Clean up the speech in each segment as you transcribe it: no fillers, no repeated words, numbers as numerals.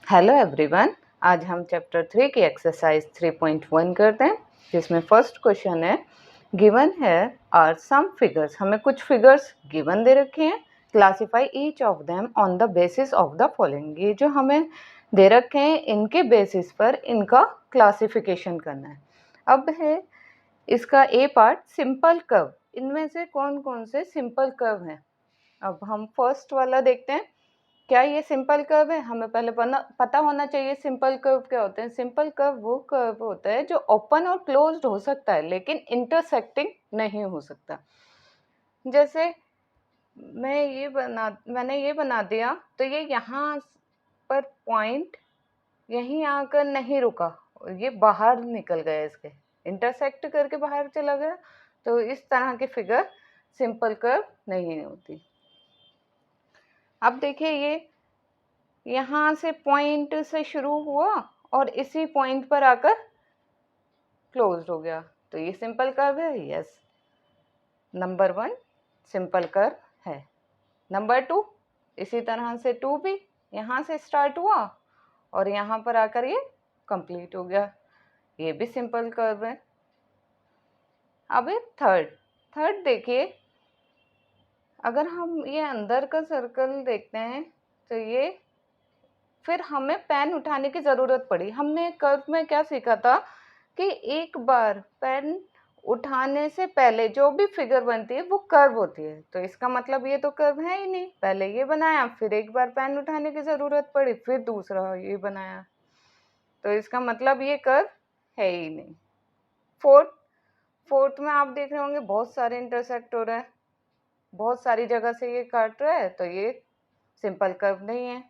Hello everyone. आज हम chapter 3 की एक्सरसाइज 3.1 करते हैं, जिसमें फर्स्ट क्वेश्चन है गिवन है आर सम फिगर्स। हमें कुछ फिगर्स गिवन दे रखे हैं, classify each of them on the basis of the following. ये जो हमें दे रखे हैं इनके बेसिस पर इनका क्लासिफिकेशन करना है। अब है इसका ए पार्ट सिंपल कर्व। इनमें से कौन कौन से सिंपल कर्व हैं? अब हम फर्स्ट वाला देखते हैं। क्या ये सिंपल कर्व है? हमें पहले पता होना चाहिए सिंपल कर्व क्या होते हैं। सिंपल कर्व वो कर्व होता है जो ओपन और क्लोज्ड हो सकता है लेकिन इंटरसेक्टिंग नहीं हो सकता। जैसे मैंने ये बना दिया तो ये यहाँ पर पॉइंट यहीं आकर नहीं रुका, ये बाहर निकल गया, इसके इंटरसेक्ट करके बाहर चला गया। तो इस तरह की फिगर सिंपल कर्व नहीं होती। अब देखिए ये यहाँ से पॉइंट से शुरू हुआ और इसी पॉइंट पर आकर क्लोज्ड हो गया, तो ये सिंपल कर्व है। यस, नंबर 1 सिंपल कर्व है। नंबर 2 इसी तरह से 2 भी यहाँ से स्टार्ट हुआ और यहाँ पर आकर ये कंप्लीट हो गया, ये भी सिंपल कर्व है। अब थर्ड देखिए, अगर हम ये अंदर का सर्कल देखते हैं तो ये फिर हमें पेन उठाने की ज़रूरत पड़ी। हमने कर्व में क्या सीखा था कि एक बार पेन उठाने से पहले जो भी फिगर बनती है वो कर्व होती है। तो इसका मतलब ये तो कर्व है ही नहीं। पहले ये बनाया, फिर एक बार पेन उठाने की ज़रूरत पड़ी, फिर दूसरा ये बनाया, तो इसका मतलब ये कर्व है ही नहीं। फोर्थ में आप देख रहे होंगे बहुत सारे इंटरसेक्ट हो रहा है, बहुत सारी जगह से ये काट रहा है, तो ये सिंपल कर्व नहीं है।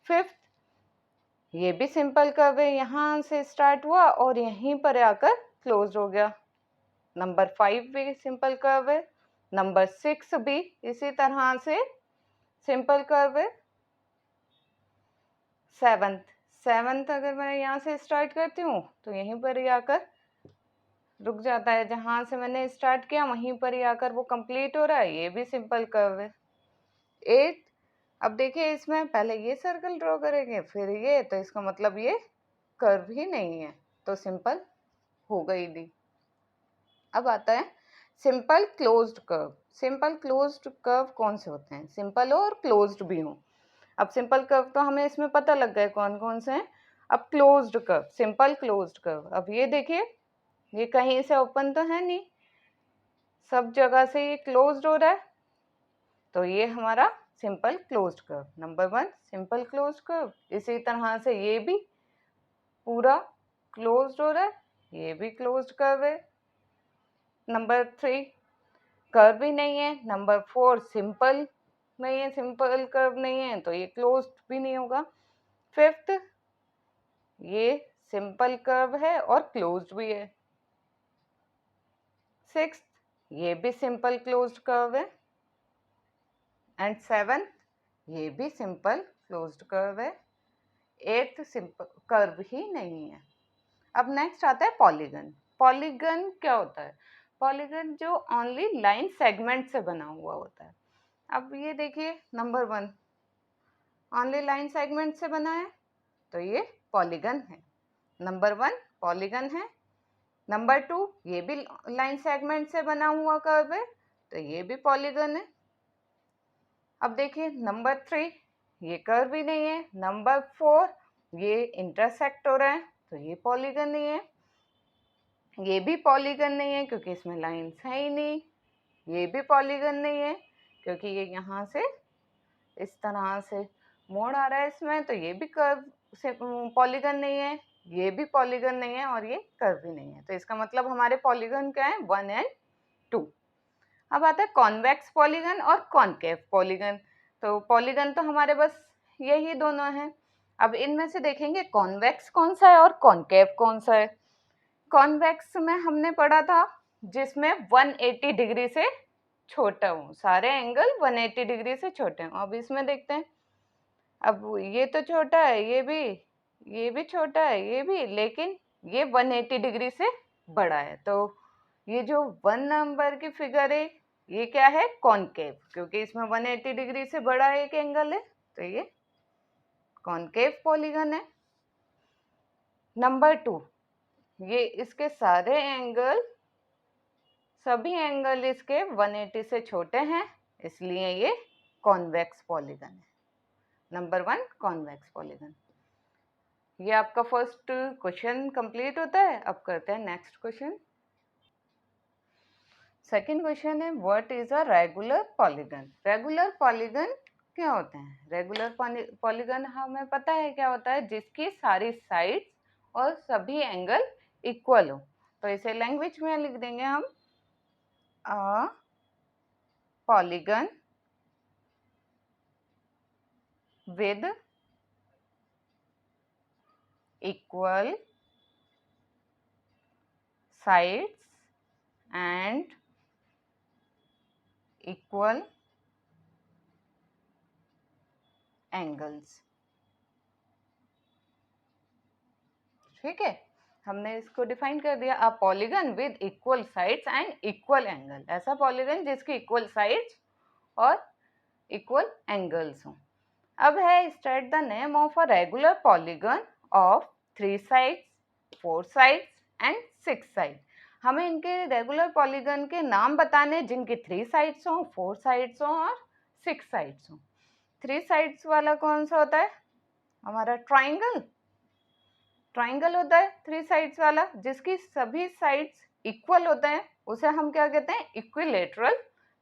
फिफ्थ, ये भी सिंपल कर्व है, यहाँ से स्टार्ट हुआ और यहीं पर आकर क्लोज हो गया। नंबर 5 भी सिंपल कर्व है। नंबर 6 भी इसी तरह से सिंपल कर्व है। सेवंथ अगर मैं यहाँ से स्टार्ट करती हूँ तो यहीं पर ही आकर रुक जाता है, जहाँ से मैंने स्टार्ट किया वहीं पर ही आकर वो कंप्लीट हो रहा है, ये भी सिंपल कर्व है। 8, अब देखिए इसमें पहले ये सर्कल ड्रॉ करेंगे फिर ये, तो इसका मतलब ये कर्व ही नहीं है, तो सिंपल हो गई नहीं। अब आता है simple closed curve. Simple closed curve कौन से होते हैं? सिंपल हो और क्लोज्ड भी हो। अब सिंपल कर्व तो हमें इसमें पता लग गए कौन कौन से हैं। अब closed curve, simple closed curve, अब ये देखिए ये कहीं से ओपन तो है नहीं, सब जगह से ये क्लोज्ड हो रहा है, तो ये हमारा simple closed curve. Number 1 simple closed curve. इसी तरह से ये भी पूरा क्लोज्ड हो रहा है, ये भी क्लोज्ड कर्व है। नंबर 3 कर्व भी नहीं है। नंबर 4 सिंपल नहीं है, सिंपल कर्व नहीं है, तो ये क्लोज्ड भी नहीं होगा। फिफ्थ, ये सिंपल कर्व है और क्लोज्ड भी है। सिक्स्थ, ये भी सिंपल क्लोज्ड कर्व है। एंड सेवंथ, ये भी सिंपल क्लोज्ड कर्व है। एट्थ सिंपल कर्व ही नहीं है। अब नेक्स्ट आता है पॉलीगन। पॉलीगन क्या होता है? पॉलीगन जो ओनली लाइन सेगमेंट से बना हुआ होता है। अब ये देखिए नंबर 1 ओनली लाइन सेगमेंट से बना है, तो ये पॉलीगन है। नंबर 1 पॉलीगन है। नंबर 2 ये भी लाइन सेगमेंट से बना हुआ कर्व है, तो ये भी पॉलीगन है। अब देखिए नंबर 3 ये कर्व भी नहीं है। नंबर 4 ये इंटरसेक्ट हो रहा है, तो ये पॉलीगन नहीं है। ये भी पॉलीगन नहीं है क्योंकि इसमें लाइंस है ही नहीं। ये भी पॉलीगन नहीं है क्योंकि ये यहाँ से इस तरह से मोड़ आ रहा है इसमें, तो ये भी कर्व से पॉलीगन नहीं है। ये भी पॉलीगन नहीं है और ये कर्व भी नहीं है, तो इसका मतलब हमारे पॉलीगन क्या है? 1 एंड 2। अब आता है कॉन्वेक्स पॉलीगन और कॉनकेव पॉलीगन। तो पॉलीगन तो हमारे बस यही दोनों हैं। अब इनमें से देखेंगे कॉन्वेक्स कौन सा है और कॉनकेव कौन सा है। कॉन्वेक्स में हमने पढ़ा था जिसमें 180 डिग्री से छोटा हो, सारे एंगल 180 डिग्री से छोटे हों। अब इसमें देखते हैं, अब ये तो छोटा है, ये भी छोटा है, ये भी, लेकिन ये 180 डिग्री से बड़ा है, तो ये जो 1 नंबर की फिगर है ये क्या है? कॉनकेव, क्योंकि इसमें 180 डिग्री से बड़ा एक एंगल है, तो ये कॉनकेव पॉलीगन है। नंबर 2, ये इसके सारे एंगल, सभी एंगल इसके 180 से छोटे हैं, इसलिए ये कॉन्वेक्स पॉलीगन है। Number 1 convex polygon. ये आपका फर्स्ट क्वेश्चन कंप्लीट होता है। अब करते हैं नेक्स्ट क्वेश्चन। सेकंड क्वेश्चन है what is a regular polygon. Regular polygon क्या होते हैं? रेगुलर पॉलीगन हमें पता है क्या होता है, जिसकी सारी साइड्स और सभी एंगल इक्वल हो। तो इसे लैंग्वेज में लिख देंगे हम a polygon with equal sides and equal angles। ठीक है, हमने इसको डिफाइन कर दिया, a polygon with equal sides and equal angle. ऐसा पॉलीगन जिसकी इक्वल साइड्स और इक्वल एंगल्स हों। अब है start the name of a regular polygon of 3 sides, 4 sides and 6 side. हमें इनके रेगुलर पॉलीगन के नाम बताने जिनकी 3 साइड्स हों, 4 साइड्स हों और 6 साइड्स हों। 3 साइड्स वाला कौन सा होता है? हमारा ट्राइंगल। ट्राइंगल होता है 3 साइड्स वाला, जिसकी सभी साइड्स इक्वल होते हैं, उसे हम क्या कहते हैं? Equilateral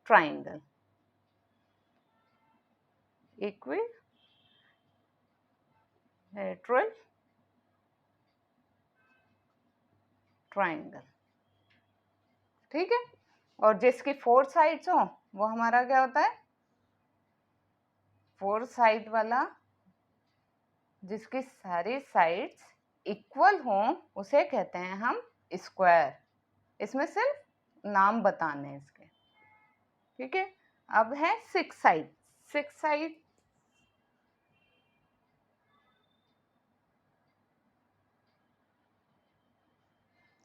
triangle. Equilateral triangle. ठीक है, और जिसकी 4 साइड्स हो वो हमारा क्या होता है? 4 साइड वाला, जिसकी सारी साइड्स इक्वल हों उसे कहते हैं हम स्क्वायर। इसमें सिर्फ नाम बताने हैं इसके। ठीक है, अब है 6 साइड। 6 साइड,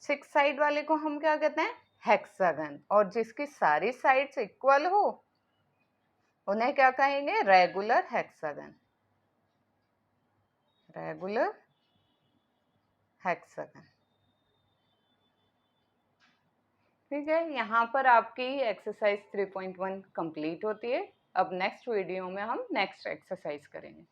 6 साइड वाले को हम क्या कहते हैं? हेक्सागन। और जिसकी सारी साइड्स इक्वल हो उन्हें क्या कहेंगे? Regular hexagon. Regular hexagon. ठीक है, यहाँ पर आपकी एक्सरसाइज 3.1 कंप्लीट होती है। अब नेक्स्ट वीडियो में हम नेक्स्ट एक्सरसाइज करेंगे।